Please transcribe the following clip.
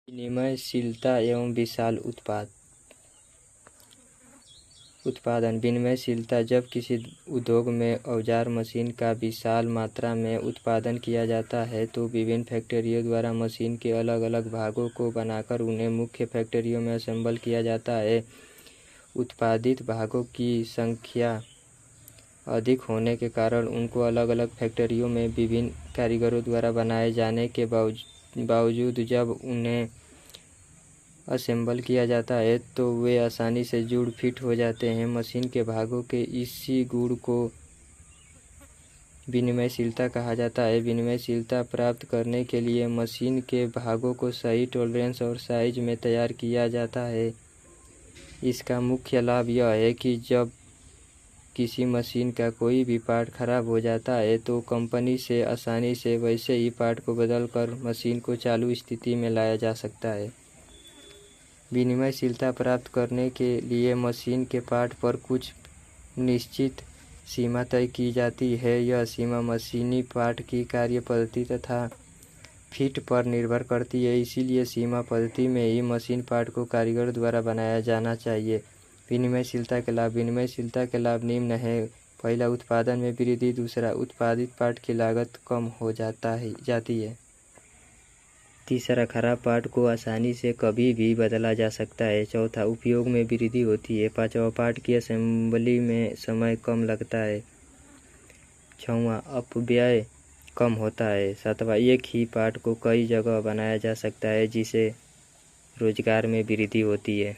विनिमयशीलता एवं विशाल उत्पादन। विनिमयशीलता जब किसी उद्योग में औजार मशीन का विशाल मात्रा में उत्पादन किया जाता है तो विभिन्न फैक्ट्रियों द्वारा मशीन के अलग अलग भागों को बनाकर उन्हें मुख्य फैक्ट्रियों में असेंबल किया जाता है। उत्पादित भागों की संख्या अधिक होने के कारण उनको अलग अलग फैक्ट्रियों में विभिन्न कारीगरों द्वारा बनाए जाने के बावजूद जब उन्हें असेंबल किया जाता है तो वे आसानी से जुड़ फिट हो जाते हैं। मशीन के भागों के इसी गुण को विनिमयशीलता कहा जाता है। विनिमयशीलता प्राप्त करने के लिए मशीन के भागों को सही टॉलरेंस और साइज में तैयार किया जाता है। इसका मुख्य लाभ यह है कि जब किसी मशीन का कोई भी पार्ट खराब हो जाता है तो कंपनी से आसानी से वैसे ही पार्ट को बदलकर मशीन को चालू स्थिति में लाया जा सकता है। विनिमयशीलता प्राप्त करने के लिए मशीन के पार्ट पर कुछ निश्चित सीमा तय की जाती है। यह सीमा मशीनी पार्ट की कार्य पद्धति तथा फिट पर निर्भर करती है। इसीलिए सीमा पद्धति में ही मशीन पार्ट को कारीगर द्वारा बनाया जाना चाहिए। विनिमयशीलता के लाभ। विनिमयशीलता के लाभ निम्न है। पहला, उत्पादन में वृद्धि। दूसरा, उत्पादित पार्ट की लागत कम हो जाती है। तीसरा, खराब पार्ट को आसानी से कभी भी बदला जा सकता है। चौथा, उपयोग में वृद्धि होती है। पांचवा, पार्ट की असेंबली में समय कम लगता है। छठवां, अपव्यय कम होता है। सातवां, एक ही पार्ट को कई जगह बनाया जा सकता है जिससे रोजगार में वृद्धि होती है।